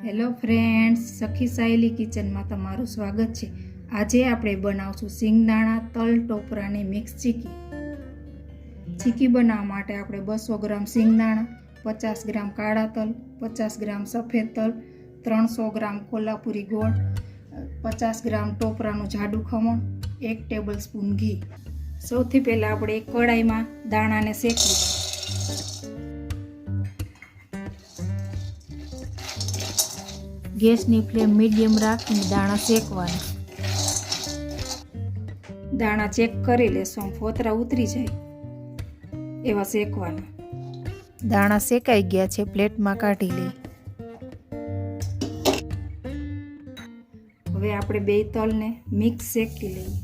Hello friends, સખી સાયલી કિચનમાં તમારું સ્વાગત છે. આજે આપણે બનાવશું સિંગદાણા તલ ટોપરાની મિક્સ ચીકી. ચીકી બનાવવા માટે આપણે 200 ગ્રામ સિંગદાણા, 50 ગ્રામ કાળા તલ, 50 ગ્રામ સફેદ તલ, 300 ગ્રામ કોલ્હાપુરી ગોળ, 50 ગ્રામ ટોપરાનું જાડું ખમણ, 1 ટેબલસ્પૂન ઘી. સૌથી પહેલાં આપણે એક કઢાઈમાં દાણાને શેકી લઈએ. ગેસની ફ્લેમ મીડિયમ રાખીને દાણા શેકવાના. દાણા ચેક કરી લેશું, આમ ફોતરા ઉતરી જાય એવા શેકવાના. દાણા શેકાઈ ગયા છે, પ્લેટમાં કાઢી લઈએ. હવે આપણે બે તલને મિક્સ શેકી લઈએ.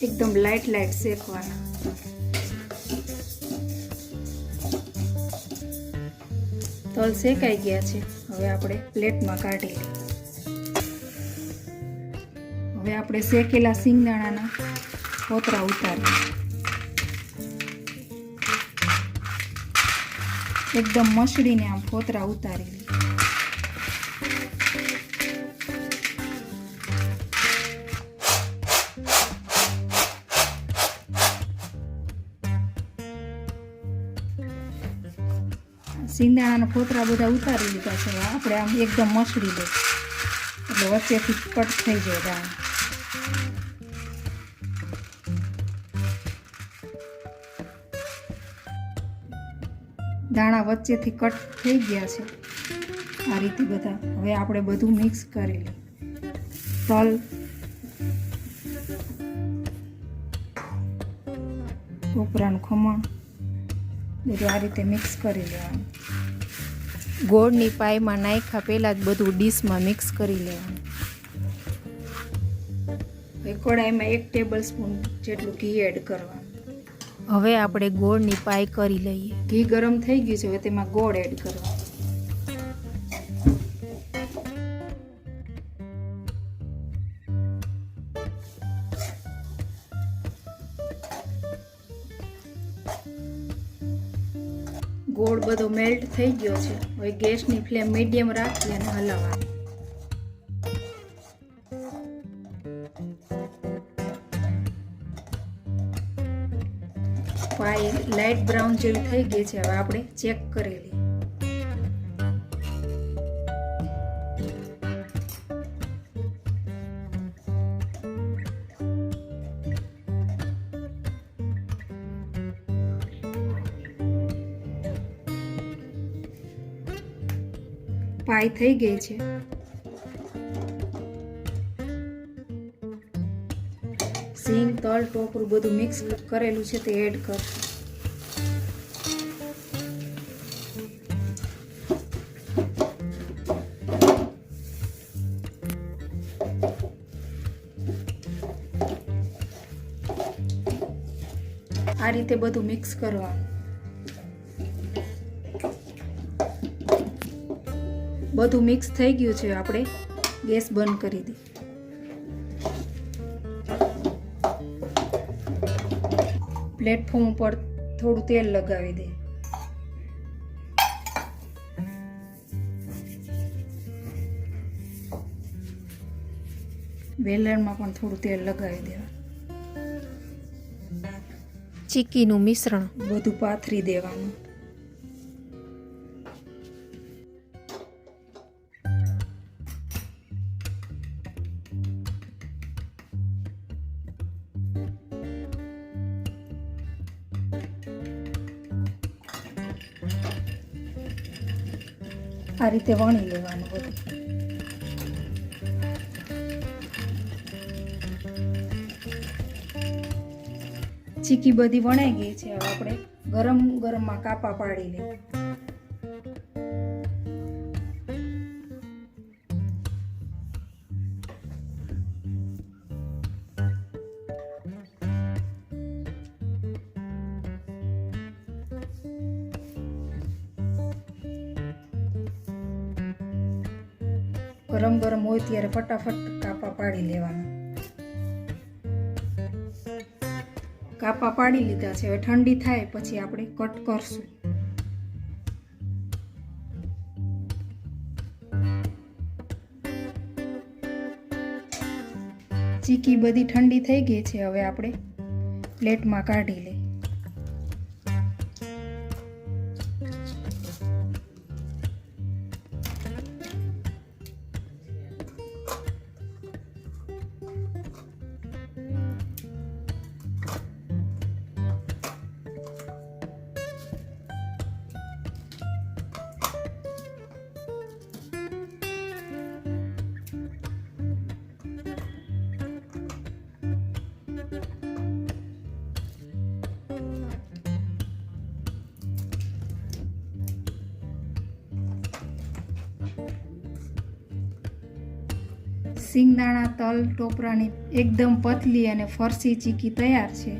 એકદમ લાઇટ શેકવાના. તલ શેકાઈ ગયા છે, હવે આપણે પ્લેટમાં કાઢી લઈએ. હવે આપણે શેકેલા સિંગદાણાના ફોતરા ઉતારીએ. એકદમ મસળીને આમ ફોતરા ઉતારી લઈએ. સિંગદાણાના ફોતરા બધા ઉતારી લીધા છે. આપણે આમ એકદમ મસળી લઈએ એટલે વચ્ચેથી કટ થઈ જાય દાણા. દાણા વચ્ચેથી કટ થઈ ગયા છે આ રીતે બધા. હવે આપણે બધું મિક્સ કરી લઈએ. તલ, ટોપરાનું ખમણ બધું આ રીતે મિક્સ કરી લેવાનું. ગોળની પાઈમાં નાખ્યા પહેલાં જ બધું ડીશમાં મિક્સ કરી લેવાનું. હવે કઢાઈમાં 1 ટેબલસ્પૂન જેટલું ઘી એડ કરવાનું. હવે આપણે ગોળની પાઈ કરી લઈએ. ઘી ગરમ થઈ ગયું છે, હવે તેમાં ગોળ એડ કરવાનો. ગોળ બધો મેલ્ટ થઈ ગયો છે. હવે ગેસની ફ્લેમ મીડિયમ રાખી અને હલાવવાની. પાઈ લાઇટ બ્રાઉન જેવી થઈ ગઈ છે. હવે આપણે ચેક કરી લઈએ. પાઈ થઈ ગઈ છે. સિંગ, તલ, ટોપરું બધું મિક્સ કરેલું છે તે એડ કરશું. આ રીતે બધું મિક્સ કરવાનું. બધું મિક્સ થઈ ગયું છે. આપણે ગેસ બંધ કરી દઈએ. પ્લેટફોર્મ ઉપર થોડું તેલ લગાવી દઈએ. વેલણમાં પણ થોડું તેલ લગાવી દેવાનું. ચીકીનું મિશ્રણ બધું પાથરી દેવાનું. આ રીતે વણી લેવાનું બધું. ચીકી બધી વણાઈ ગઈ છે. હવે આપણે ગરમમાં કાપા પાડી લઈએ. ગરમ હોય ત્યારે ફટાફટ કાપા પાડી લેવાના. કાપા પાડી લીધા છે. હવે ઠંડી થાય પછી આપણે કટ કરશું. ચીકી બધી ઠંડી થઈ ગઈ છે. હવે આપણે પ્લેટમાં કાઢી લઈએ. સિંગદાણા તલ ટોપરાની એકદમ પતલી અને ફરસી ચીકી તૈયાર છે.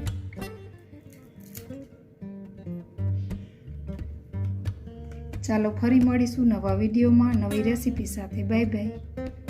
ચાલો ફરી મળીશું નવા વિડીયોમાં નવી રેસીપી સાથે. Bye bye.